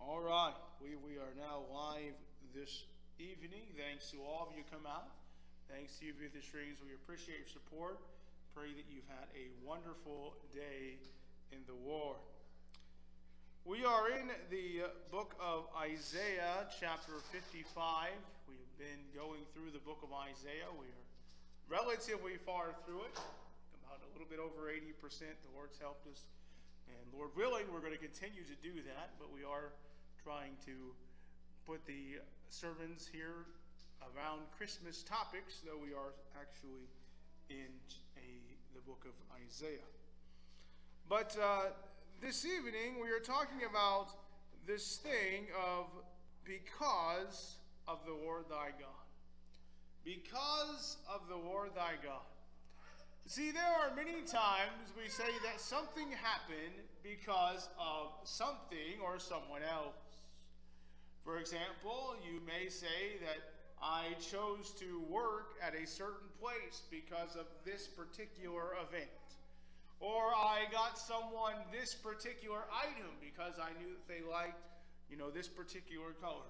All right, we are now live this evening. Thanks to all of you come out. Thanks to you via the streams. We appreciate your support. Pray that you've had a wonderful day in the Lord. We are in the book of Isaiah, chapter 55. We've been going through the book of Isaiah. We are relatively far through it, about a little bit over 80%. The Lord's helped us. And Lord willing, we're going to continue to do that, but we are trying to put the sermons here around Christmas topics, though we are actually in the book of Isaiah. But this evening we are talking about this thing of because of the Lord thy God. Because of the Lord thy God. See, there are many times we say that something happened because of something or someone else. For example, you may say that I chose to work at a certain place because of this particular event. Or I got someone this particular item because I knew that they liked, this particular color.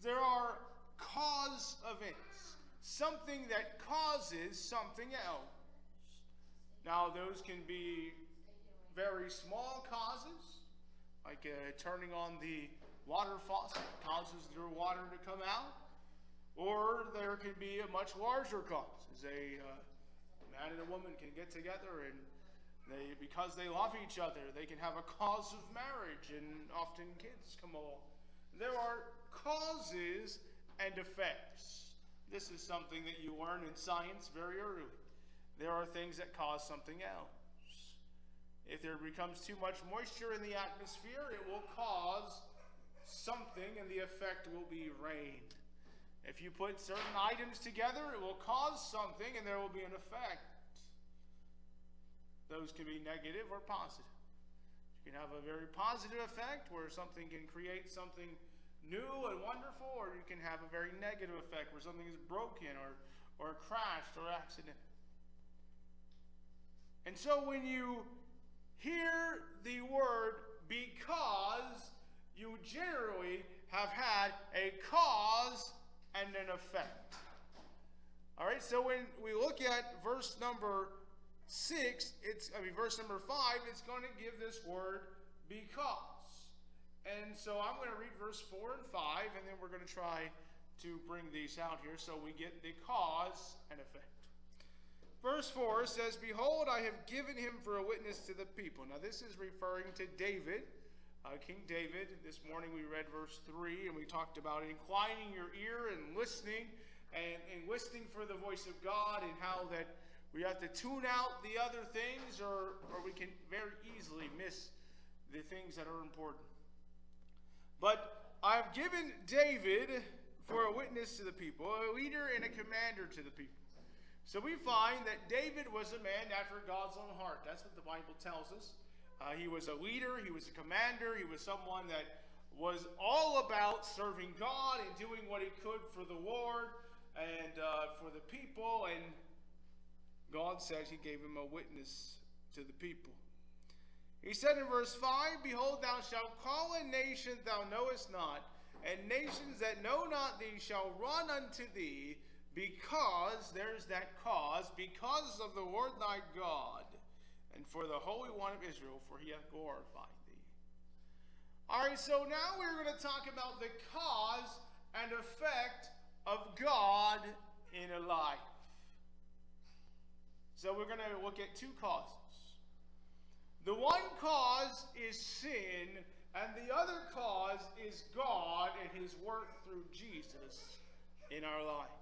There are cause events. Something that causes something else. Now, those can be very small causes, like turning on the water faucet causes your water to come out. Or there can be a much larger cause. As a man and a woman can get together and because they love each other, they can have a cause of marriage, and often kids come along. There are causes and effects. This is something that you learn in science very early. There are things that cause something else. If there becomes too much moisture in the atmosphere, it will cause something, and the effect will be rain. If you put certain items together, it will cause something, and there will be an effect. Those can be negative or positive. You can have a very positive effect where something can create something new and wonderful, or you can have a very negative effect where something is broken or crashed or accident. And so when you hear the word because, you generally have had a cause and an effect. All right, so when we look at verse number 5, it's going to give this word because. And so I'm going to read verse 4 and 5, and then we're going to try to bring these out here so we get the cause and effect. Verse 4 says, "Behold, I have given him for a witness to the people." Now this is referring to David, King David. This morning we read verse 3, and we talked about inclining your ear and listening, and listening for the voice of God, and how that we have to tune out the other things, or we can very easily miss the things that are important. But I've given David for a witness to the people, a leader and a commander to the people. So we find that David was a man after God's own heart. That's what the Bible tells us. He was a leader, he was a commander, he was someone that was all about serving God and doing what he could for the Lord and for the people. And God says he gave him a witness to the people. He said in verse 5, "Behold, thou shalt call a nation thou knowest not, and nations that know not thee shall run unto thee, because," there's that cause, "because of the Lord thy God, and for the Holy One of Israel, for he hath glorified thee." All right, so now we're going to talk about the cause and effect of God in a life. So we're going to look at two causes. The one cause is sin, and the other cause is God and his work through Jesus in our lives.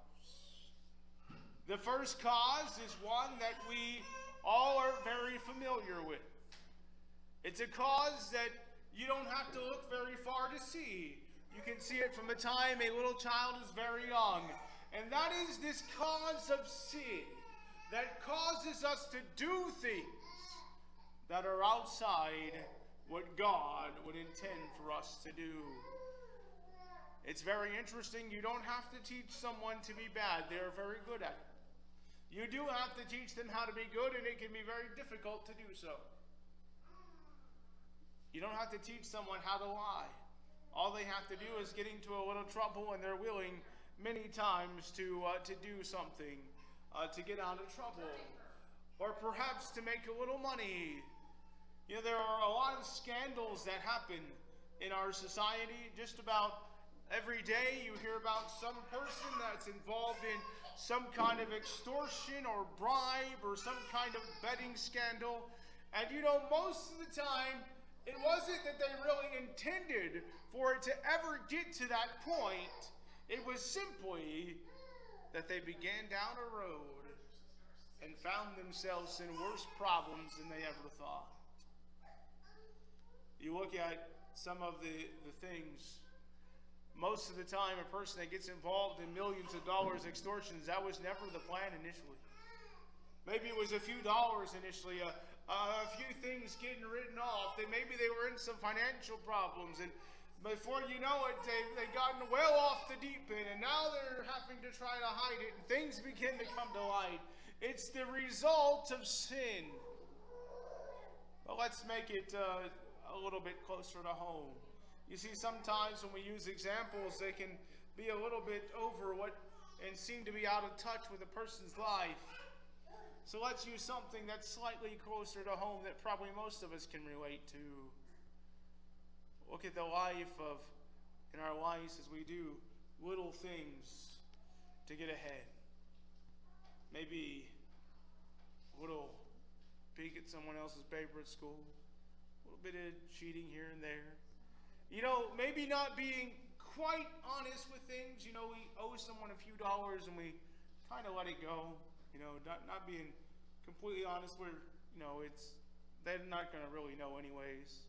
The first cause is one that we all are very familiar with. It's a cause that you don't have to look very far to see. You can see it from the time a little child is very young. And that is this cause of sin that causes us to do things that are outside what God would intend for us to do. It's very interesting. You don't have to teach someone to be bad. They're very good at it. You do have to teach them how to be good, and it can be very difficult to do so. You don't have to teach someone how to lie. All they have to do is get into a little trouble, and they're willing many times to do something to get out of trouble, or perhaps to make a little money. You know, there are a lot of scandals that happen in our society. Just about every day you hear about some person that's involved in some kind of extortion or bribe or some kind of betting scandal. And you know, most of the time, it wasn't that they really intended for it to ever get to that point. It was simply that they began down a road and found themselves in worse problems than they ever thought. You look at some of the things, most of the time a person that gets involved in millions of dollars extortions, that was never the plan initially. Maybe it was a few dollars initially, a few things getting written off. Maybe they were in some financial problems, and before you know it, they've gotten well off the deep end, and now they're having to try to hide it, and things begin to come to light. It's the result of sin. But let's make it a little bit closer to home. You see, sometimes when we use examples, they can be a little bit over what and seem to be out of touch with a person's life. So let's use something that's slightly closer to home that probably most of us can relate to. Look at the life in our lives as we do little things to get ahead. Maybe a little peek at someone else's paper at school, a little bit of cheating here and there. You know, maybe not being quite honest with things. You know, we owe someone a few dollars and we kind of let it go. You know, not being completely honest where, you know, they're not going to really know anyways.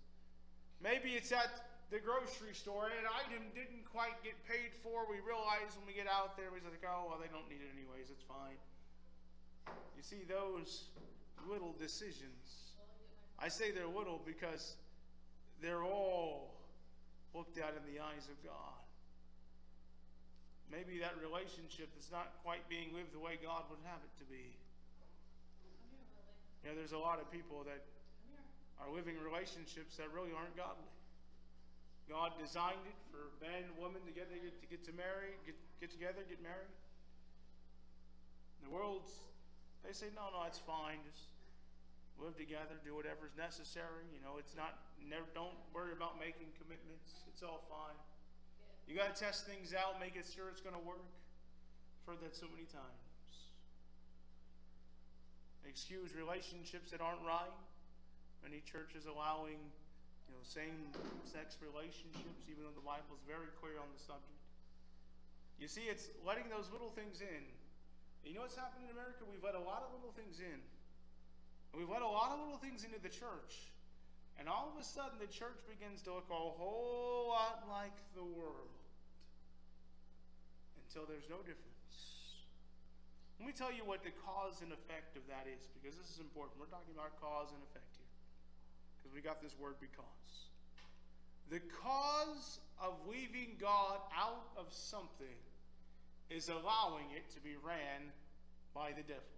Maybe it's at the grocery store and an item didn't quite get paid for. We realize when we get out there, we're like, oh, well, they don't need it anyways. It's fine. You see, those little decisions, I say they're little because they're all looked at in the eyes of God. Maybe that relationship is not quite being lived the way God would have it to be. You know, there's a lot of people that are living relationships that really aren't godly. God designed it for man and woman to get together, get married. The world's, they say, no, it's fine. Just live together, do whatever's necessary. You know, it's not, don't worry about making commitments. It's all fine. You got to test things out, make it sure it's going to work. I've heard that so many times. Excuse relationships that aren't right. Many churches allowing, you know, same-sex relationships, even though the Bible is very clear on the subject. You see, it's letting those little things in. You know what's happened in America? We've let a lot of little things in. And we've let a lot of little things into the church. And all of a sudden, the church begins to look a whole lot like the world. Until there's no difference. Let me tell you what the cause and effect of that is, because this is important. We're talking about cause and effect here. Because we got this word because. The cause of leaving God out of something is allowing it to be ran by the devil.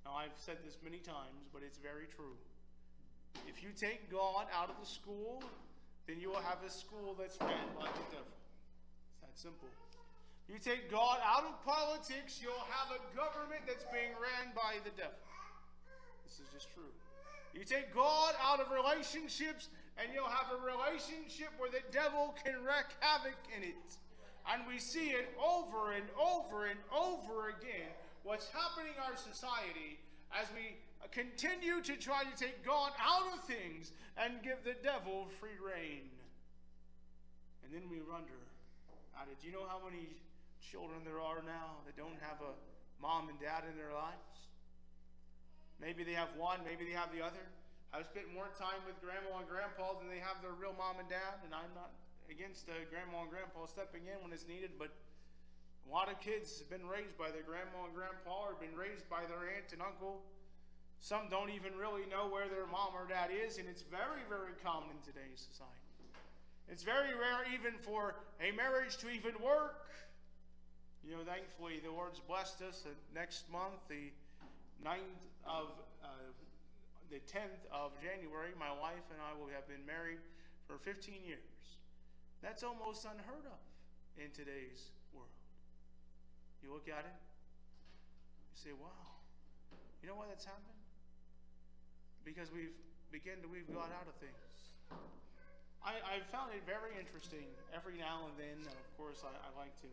Now, I've said this many times, but it's very true. If you take God out of the school, then you will have a school that's ran by the devil. It's that simple. You take God out of politics, you'll have a government that's being ran by the devil. This is just true. You take God out of relationships, and you'll have a relationship where the devil can wreak havoc in it. And we see it over and over and over again. What's happening in our society as we continue to try to take God out of things and give the devil free rein. And then we wonder, did you know how many children there are now that don't have a mom and dad in their lives? Maybe they have one, maybe they have the other. I've spent more time with grandma and grandpa than they have their real mom and dad, and I'm not against grandma and grandpa stepping in when it's needed, but a lot of kids have been raised by their grandma and grandpa or been raised by their aunt and uncle. Some don't even really know where their mom or dad is, and it's very, very common in today's society. It's very rare even for a marriage to even work. You know, thankfully, the Lord's blessed us that next month, the 10th of January, my wife and I will have been married for 15 years. That's almost unheard of in today's world. You look at it, you say, wow, you know why that's happened? Because we've got out of things. I found it very interesting. Every now and then, of course, I like to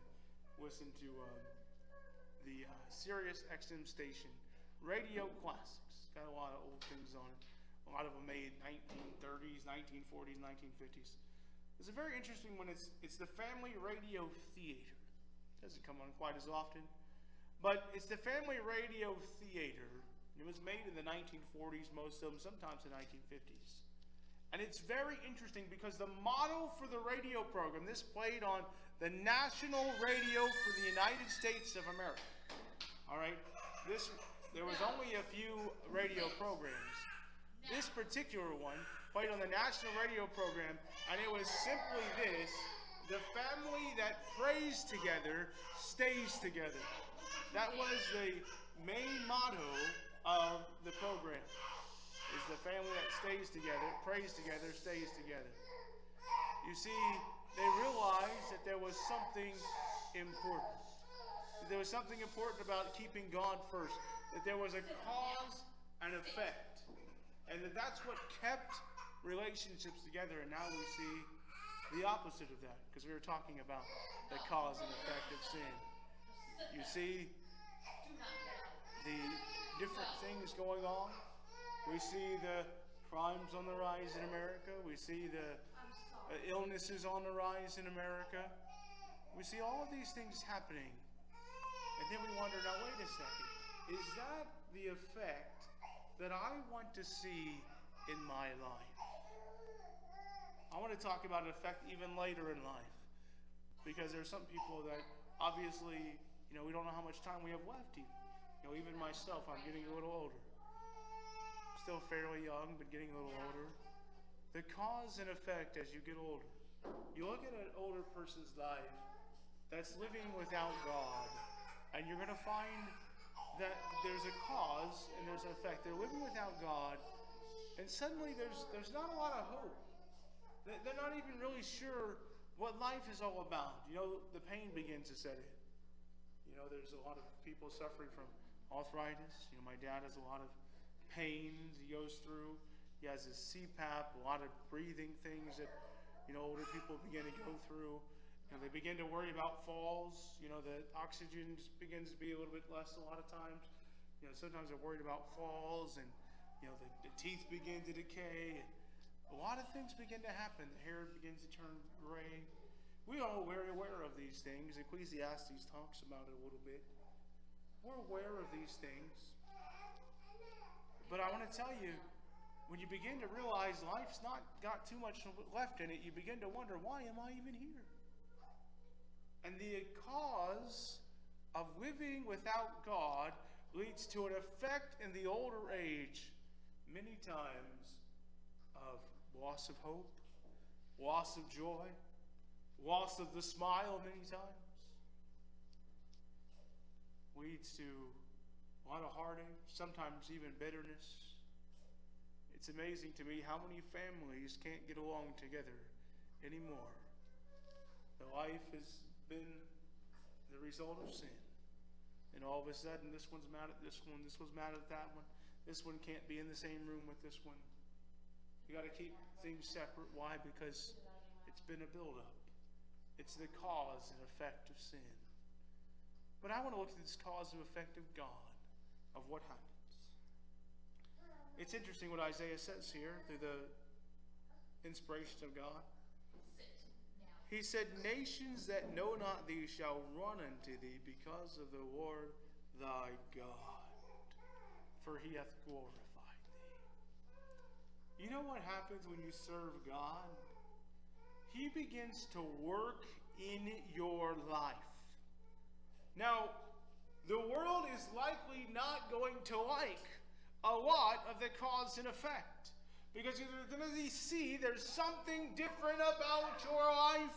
listen to the Sirius XM station, Radio Classics. Got a lot of old things on it. A lot of them made 1930s, 1940s, 1950s. It's a very interesting one. It's the Family Radio Theater. Doesn't come on quite as often, but it's the Family Radio Theater. It was made in the 1940s, most of them, sometimes the 1950s. And it's very interesting because the motto for the radio program, this played on the national radio for the United States of America. All right, there was only a few radio programs. This particular one played on the national radio program, and it was simply this: the family that prays together stays together. That was the main motto of the program. Is the family that stays together, prays together, stays together. You see, they realized that there was something important. There was something important about keeping God first. That there was a cause and effect. And that's what kept relationships together. And now we see the opposite of that, because we were talking about the cause and effect of sin. You see the different things going on. We see the crimes on the rise in America. We see the illnesses on the rise in America. We see all of these things happening. And then we wonder, now wait a second. Is that the effect that I want to see in my life? I want to talk about an effect even later in life. Because there's some people that obviously, we don't know how much time we have left even. Even myself, I'm getting a little older. Still fairly young, but getting a little older. The cause and effect as you get older. You look at an older person's life that's living without God, and you're going to find that there's a cause and there's an effect. They're living without God, and suddenly there's not a lot of hope. They're not even really sure what life is all about. The pain begins to set in. There's a lot of people suffering from arthritis. My dad has a lot of pains he goes through. He has his CPAP, a lot of breathing things that older people begin to go through. They begin to worry about falls. The oxygen begins to be a little bit less a lot of times. Sometimes they're worried about falls, and the teeth begin to decay. And a lot of things begin to happen. The hair begins to turn gray. We are all very aware of these things. Ecclesiastes talks about it a little bit. We're aware of these things. But I want to tell you, when you begin to realize life's not got too much left in it, you begin to wonder, why am I even here? And the cause of living without God leads to an effect in the older age, many times, of loss of hope, loss of joy, loss of the smile many times. Leads to a lot of heartache, sometimes even bitterness. It's amazing to me how many families can't get along together anymore. The life has been the result of sin. And all of a sudden, this one's mad at this one, this one's mad at that one. This one can't be in the same room with this one. You got to keep things separate. Why? Because it's been a buildup. It's the cause and effect of sin. But I want to look at this cause and effect of God, of what happens. It's interesting what Isaiah says here through the inspiration of God. He said, nations that know not thee shall run unto thee because of the Lord thy God, for he hath glorified thee. You know what happens when you serve God? He begins to work in your life. Now, the world is likely not going to like a lot of the cause and effect, because you're going to see there's something different about your life,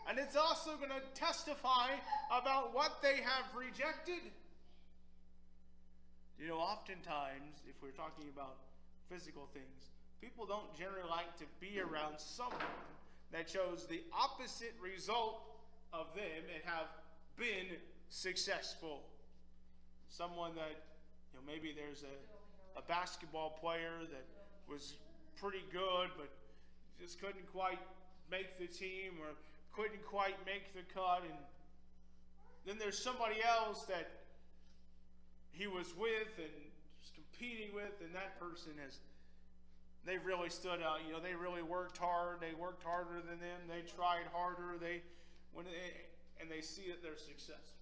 and it's also going to testify about what they have rejected. Oftentimes, if we're talking about physical things, people don't generally like to be around someone that chose the opposite result of them and have been successful. Someone that, maybe there's a basketball player that was pretty good, but just couldn't quite make the team or couldn't quite make the cut. And then there's somebody else that he was with and was competing with, and that person they really stood out. They really worked hard. They worked harder than them. They tried harder. And they see that they're successful.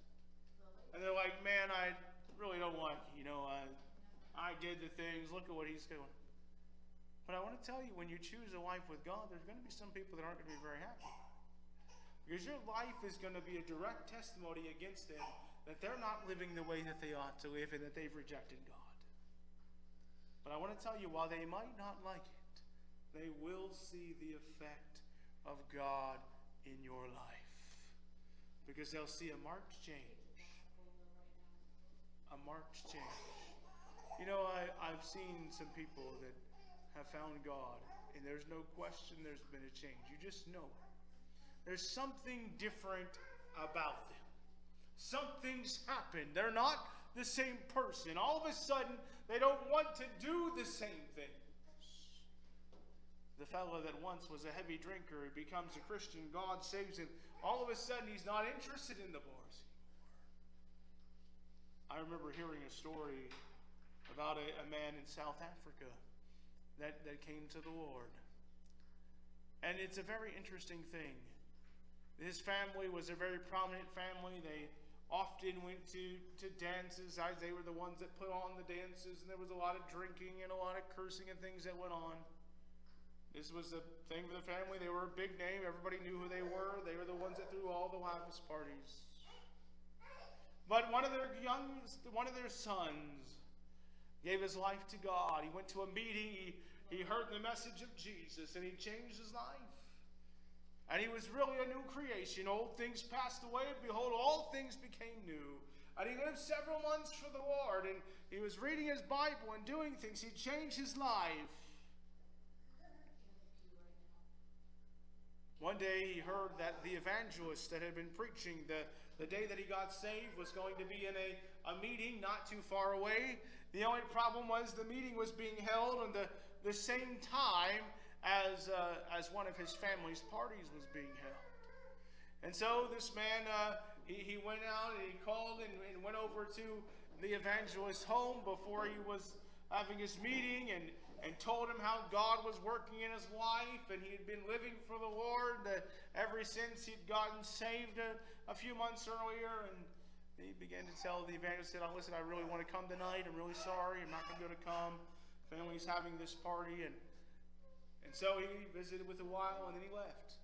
And they're like, man, I really don't want, I did the things. Look at what he's doing. But I want to tell you, when you choose a life with God, there's going to be some people that aren't going to be very happy. Because your life is going to be a direct testimony against them that they're not living the way that they ought to live and that they've rejected God. But I want to tell you, while they might not like it, they will see the effect of God in your life. Because they'll see a marked change. A marked change. I've seen some people that have found God, and there's no question there's been a change. You just know it. There's something different about them. Something's happened. They're not the same person. All of a sudden, they don't want to do the same things. The fellow that once was a heavy drinker, he becomes a Christian, God saves him. All of a sudden, he's not interested in the bars anymore. I remember hearing a story about a man in South Africa that came to the Lord. And it's a very interesting thing. His family was a very prominent family. They often went to dances. They were the ones that put on the dances, and there was a lot of drinking and a lot of cursing and things that went on. This was the thing for the family. They were a big name. Everybody knew who they were. They were the ones that threw all the lavish parties. But one of their sons gave his life to God. He went to a meeting. He heard the message of Jesus, and he changed his life. And he was really a new creation. Old things passed away, and behold, all things became new. And he lived several months for the Lord, and he was reading his Bible and doing things. He changed his life. One day he heard that the evangelist that had been preaching the day that he got saved was going to be in a meeting not too far away. The only problem was the meeting was being held on the same time as one of his family's parties was being held. And so this man, he went out and he called and went over to the evangelist's home before he was having his meeting and told him how God was working in his life, and he had been living for the Lord ever since he'd gotten saved a few months earlier. And he began to tell the evangelist, said, listen, I really want to come tonight. I'm really sorry. I'm not going to be able to come. Family's having this party. And so he visited with a while, and then he left.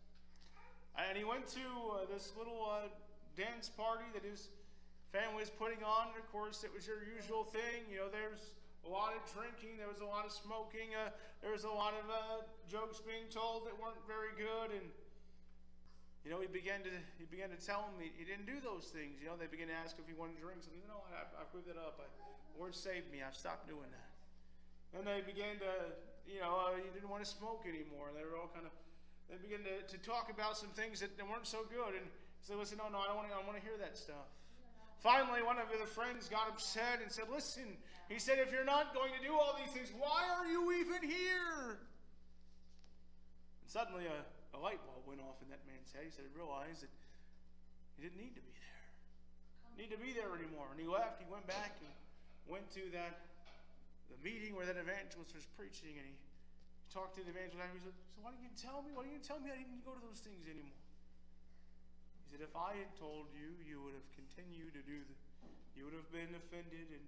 And he went to this little dance party that his family was putting on. And of course, it was your usual thing. There's a lot of drinking. There was a lot of smoking. There was a lot of jokes being told that weren't very good. And he began to tell them he didn't do those things. They began to ask if he wanted drinks. And I quit that up. Lord saved me. I've stopped doing that. And they began to, he didn't want to smoke anymore. They were all they began to talk about some things that weren't so good. And he said, listen, no, I don't want to hear that stuff. Finally, one of the friends got upset and said, listen, he said, if you're not going to do all these things, why are you even here? And suddenly a light bulb went off in that man's head. He said he realized that he didn't need to be there. Need to be there anymore. And he left. He went back and went to the meeting where that evangelist was preaching, and he talked to the evangelist. He said, so why didn't you tell me? Why didn't you tell me I didn't go to those things anymore? He said, if I had told you, you would have continued to do you would have been offended. And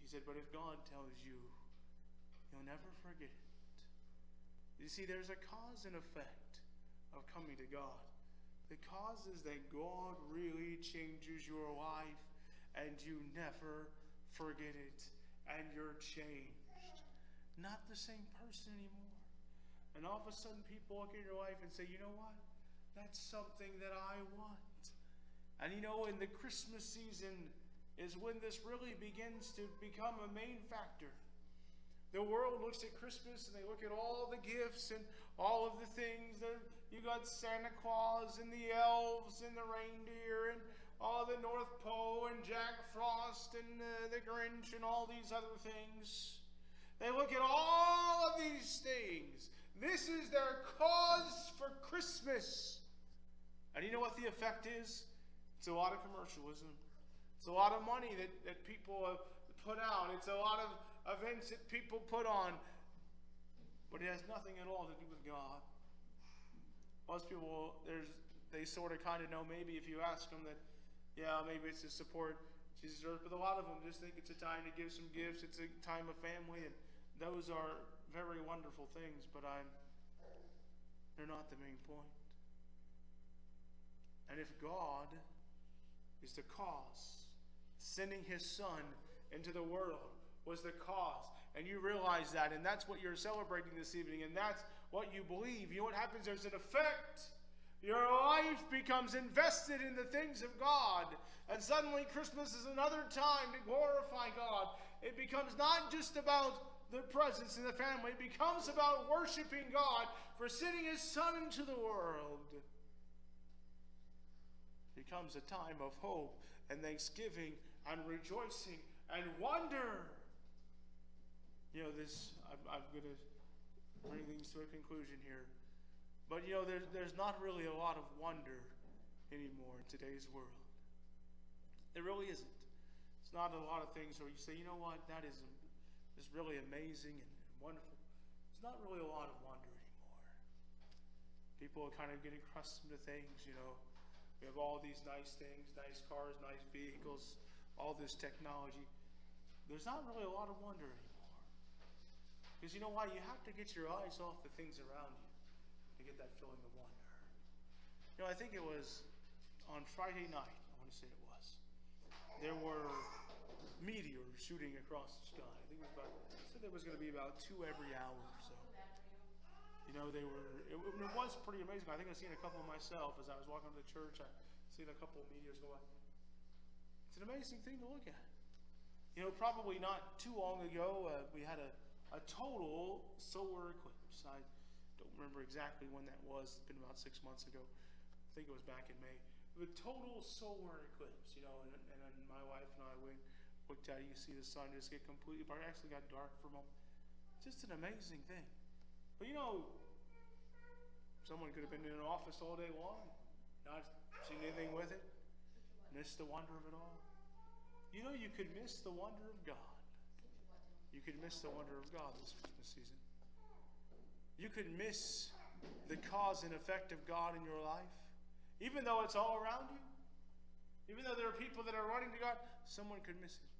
he said, but if God tells you, you'll never forget it. You see, there's a cause and effect of coming to God. The cause is that God really changes your life, and you never forget it, and you're changed. Not the same person anymore. And all of a sudden people look at your life and say, you know what? That's something that I want. And in the Christmas season is when this really begins to become a main factor. The world looks at Christmas and they look at all the gifts and all of the things. You got Santa Claus and the elves and the reindeer and all the North Pole and Jack Frost and the Grinch and all these other things. They look at all of these things. This is their cause for Christmas. And you know what the effect is? It's a lot of commercialism. It's a lot of money that people have put out. It's a lot of events that people put on. But it has nothing at all to do with God. Most people, they sort of kind of know, maybe if you ask them that, yeah, maybe it's to support Jesus' earth. But a lot of them just think it's a time to give some gifts. It's a time of family. And those are very wonderful things. But they're not the main point. And if God is the cause, sending his Son into the world was the cause, and you realize that, and that's what you're celebrating this evening, and that's what you believe, you know what happens? There's an effect. Your life becomes invested in the things of God, and suddenly Christmas is another time to glorify God. It becomes not just about the presence in the family, it becomes about worshiping God for sending his Son into the world. It becomes a time of hope and thanksgiving and rejoicing and wonder. You know, I'm going to bring things to a conclusion here. But, you know, there's not really a lot of wonder anymore in today's world. There really isn't. It's not a lot of things where you say, you know what, that is really amazing and wonderful. It's not really a lot of wonder anymore. People are kind of getting accustomed to things, you know. We have all these nice things, nice cars, nice vehicles, all this technology. There's not really a lot of wonder anymore. Because you know why? You have to get your eyes off the things around you to get that feeling of wonder. You know, I think it was on Friday night, I want to say it was, there were meteors shooting across the sky. I think it said there was going to be about 2 every hour or so. You know, it was pretty amazing. I think I've seen a couple myself as I was walking to the church. I've seen a couple of meteors go by. It's an amazing thing to look at. You know, probably not too long ago, we had a total solar eclipse. I don't remember exactly when that was. It's been about 6 months ago. I think it was back in May. The total solar eclipse, you know, and my wife and I looked at it. You see the sun just get completely dark. It actually got dark for a moment. Just an amazing thing. But you know, someone could have been in an office all day long, not seen anything with it, missed the wonder of it all. You know, you could miss the wonder of God. You could miss the wonder of God this Christmas season. You could miss the cause and effect of God in your life. Even though it's all around you, even though there are people that are running to God, someone could miss it.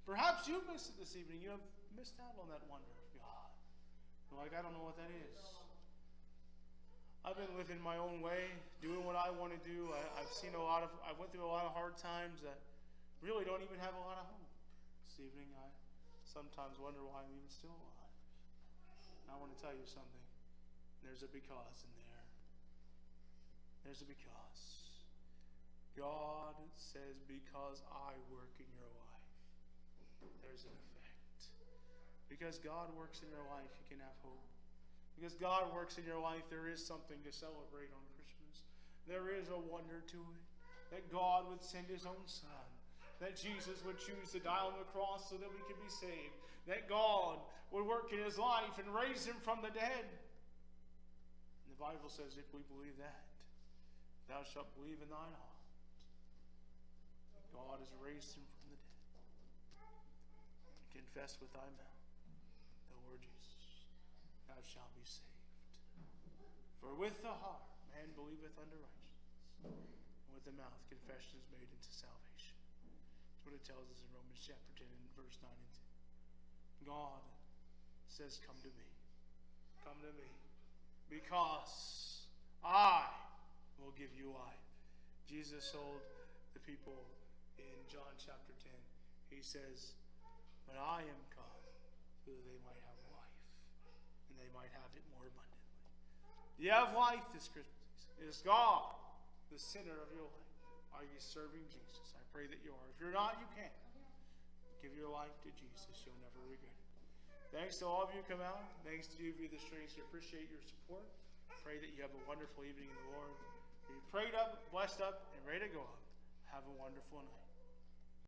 Perhaps you missed it this evening. You have missed out on that wonder of God. You're like, I don't know what that is. I've been living my own way, doing what I want to do. I went through a lot of hard times that really don't even have a lot of hope. This evening, I sometimes wonder why I'm even still alive. And I want to tell you something. There's a because in there. There's a because. God says, because I work in your life, there's an effect. Because God works in your life, you can have hope. Because God works in your life, there is something to celebrate on Christmas. There is a wonder to it. That God would send his own Son. That Jesus would choose to die on the cross so that we could be saved. That God would work in his life and raise him from the dead. And the Bible says, if we believe that, thou shalt believe in thine heart. God has raised him from the dead. And confess with thy mouth the Lord Jesus, thou shalt be saved. For with the heart man believeth unto righteousness, and with the mouth confession is made unto salvation. That's what it tells us in Romans chapter 10 and verse 9 and 10. God says, come to me. Come to me. Because I will give you life. Jesus told the people in John chapter 10, he says, but I am come so that they might have life, and they might have it more abundantly. You have life this Christmas season. It is God, the center of your life. Are you serving Jesus? I pray that you are. If you're not, you can't. Give your life to Jesus. You'll never regret it. Thanks to all of you who come out. Thanks to you via the streams. We appreciate your support. Pray that you have a wonderful evening in the Lord. Be prayed up, blessed up, and ready to go out. Have a wonderful night.